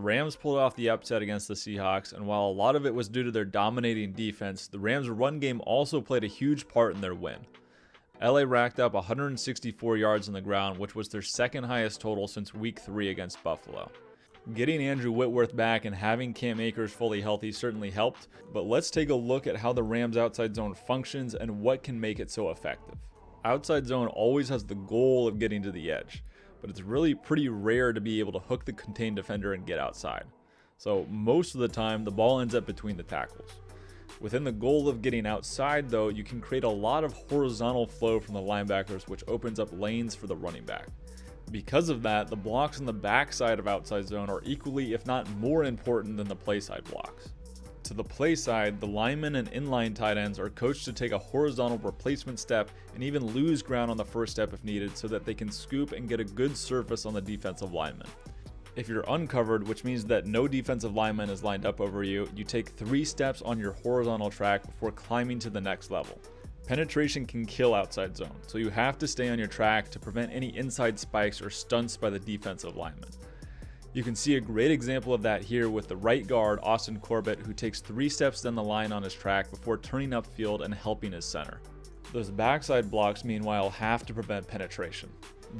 Rams pulled off the upset against the Seahawks, and while a lot of it was due to their dominating defense, the Rams' run game also played a huge part in their win. LA racked up 164 yards on the ground, which was their second highest total since Week 3 against Buffalo. Getting Andrew Whitworth back and having Cam Akers fully healthy certainly helped, but let's take a look at how the Rams' outside zone functions and what can make it so effective. Outside zone always has the goal of getting to the edge, but it's really pretty rare to be able to hook the contained defender and get outside. So most of the time, the ball ends up between the tackles. Within the goal of getting outside though, you can create a lot of horizontal flow from the linebackers, which opens up lanes for the running back. Because of that, the blocks on the backside of outside zone are equally, if not more important than the play side blocks. To the play side, the linemen and inline tight ends are coached to take a horizontal replacement step and even lose ground on the first step if needed so that they can scoop and get a good surface on the defensive lineman. If you're uncovered, which means that no defensive lineman is lined up over you, you take 3 steps on your horizontal track before climbing to the next level. Penetration can kill outside zone, so you have to stay on your track to prevent any inside spikes or stunts by the defensive lineman. You can see a great example of that here with the right guard, Austin Corbett, who takes 3 steps down the line on his track before turning upfield and helping his center. Those backside blocks, meanwhile, have to prevent penetration.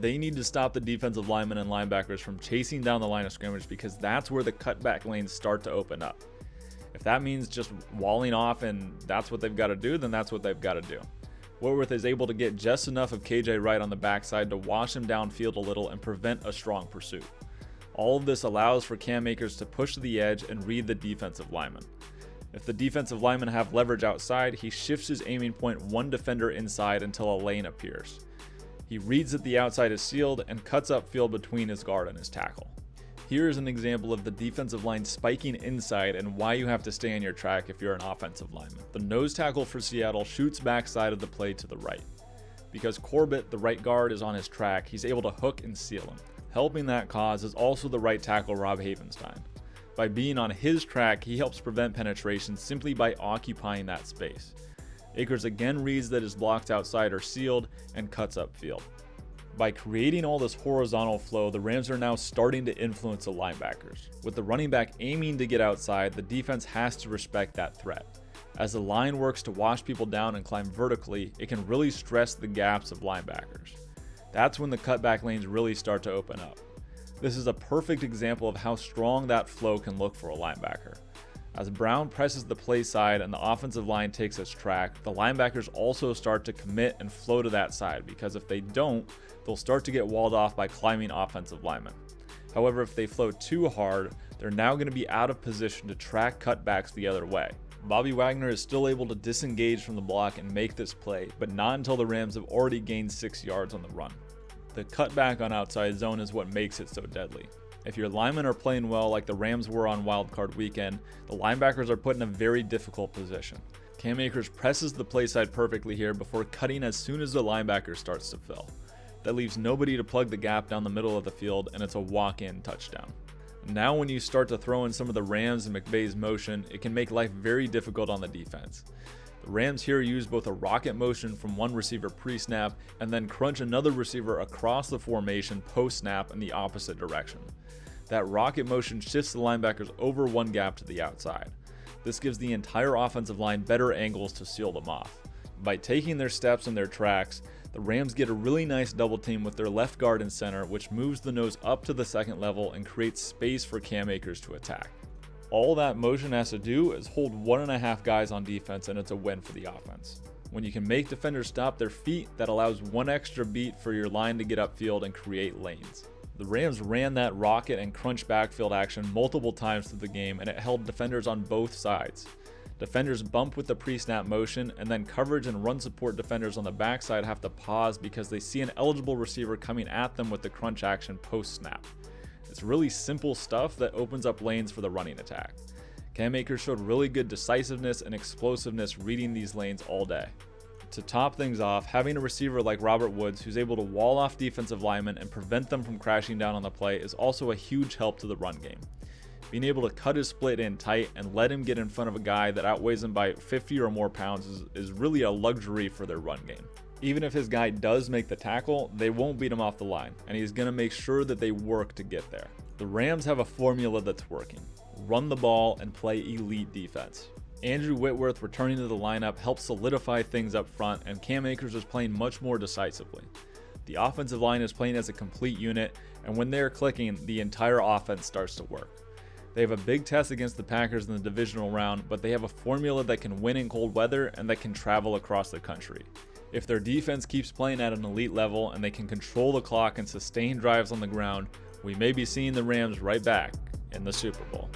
They need to stop the defensive linemen and linebackers from chasing down the line of scrimmage because that's where the cutback lanes start to open up. If that means just walling off and that's what they've got to do, then that's what they've got to do. Whitworth is able to get just enough of KJ Wright on the backside to wash him downfield a little and prevent a strong pursuit. All of this allows for Cam Akers to push to the edge and read the defensive lineman. If the defensive linemen have leverage outside, he shifts his aiming point 1 defender inside until a lane appears. He reads that the outside is sealed and cuts upfield between his guard and his tackle. Here is an example of the defensive line spiking inside and why you have to stay on your track if you're an offensive lineman. The nose tackle for Seattle shoots backside of the play to the right. Because Corbett, the right guard, is on his track, he's able to hook and seal him. Helping that cause is also the right tackle Rob Havenstein. By being on his track, he helps prevent penetration simply by occupying that space. Akers again reads that his blocks outside are sealed and cuts upfield. By creating all this horizontal flow, the Rams are now starting to influence the linebackers. With the running back aiming to get outside, the defense has to respect that threat. As the line works to wash people down and climb vertically, it can really stress the gaps of linebackers. That's when the cutback lanes really start to open up. This is a perfect example of how strong that flow can look for a linebacker. As Brown presses the play side and the offensive line takes its track, the linebackers also start to commit and flow to that side because if they don't, they'll start to get walled off by climbing offensive linemen. However, if they flow too hard, they're now going to be out of position to track cutbacks the other way. Bobby Wagner is still able to disengage from the block and make this play, but not until the Rams have already gained 6 yards on the run. The cutback on outside zone is what makes it so deadly. If your linemen are playing well like the Rams were on wildcard weekend, the linebackers are put in a very difficult position. Cam Akers presses the play side perfectly here before cutting as soon as the linebacker starts to fill. That leaves nobody to plug the gap down the middle of the field, and it's a walk-in touchdown. Now when you start to throw in some of the Rams and McVay's motion, it can make life very difficult on the defense. The Rams here use both a rocket motion from one receiver pre-snap and then crunch another receiver across the formation post-snap in the opposite direction. That rocket motion shifts the linebackers over one gap to the outside. This gives the entire offensive line better angles to seal them off. By taking their steps and their tracks, the Rams get a really nice double team with their left guard and center, which moves the nose up to the second level and creates space for Cam Akers to attack. All that motion has to do is hold 1.5 guys on defense, and it's a win for the offense. When you can make defenders stop their feet, that allows one extra beat for your line to get upfield and create lanes. The Rams ran that rocket and crunch backfield action multiple times through the game, and it held defenders on both sides. Defenders bump with the pre-snap motion, and then coverage and run support defenders on the backside have to pause because they see an eligible receiver coming at them with the crunch action post-snap. It's really simple stuff that opens up lanes for the running attack. Cam Akers showed really good decisiveness and explosiveness reading these lanes all day. To top things off, having a receiver like Robert Woods who's able to wall off defensive linemen and prevent them from crashing down on the play is also a huge help to the run game. Being able to cut his split in tight and let him get in front of a guy that outweighs him by 50 or more pounds is really a luxury for their run game. Even if his guy does make the tackle, they won't beat him off the line, and he's going to make sure that they work to get there. The Rams have a formula that's working. Run the ball and play elite defense. Andrew Whitworth returning to the lineup helps solidify things up front, and Cam Akers is playing much more decisively. The offensive line is playing as a complete unit, and when they are clicking, the entire offense starts to work. They have a big test against the Packers in the divisional round, but they have a formula that can win in cold weather and that can travel across the country. If their defense keeps playing at an elite level and they can control the clock and sustain drives on the ground, we may be seeing the Rams right back in the Super Bowl.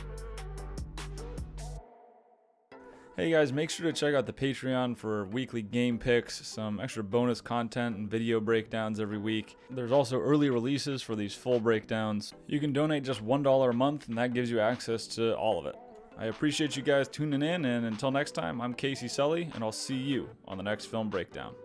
Hey guys, make sure to check out the Patreon for weekly game picks, some extra bonus content and video breakdowns every week. There's also early releases for these full breakdowns. You can donate just $1 a month and that gives you access to all of it. I appreciate you guys tuning in, and until next time, I'm Casey Sully and I'll see you on the next film breakdown.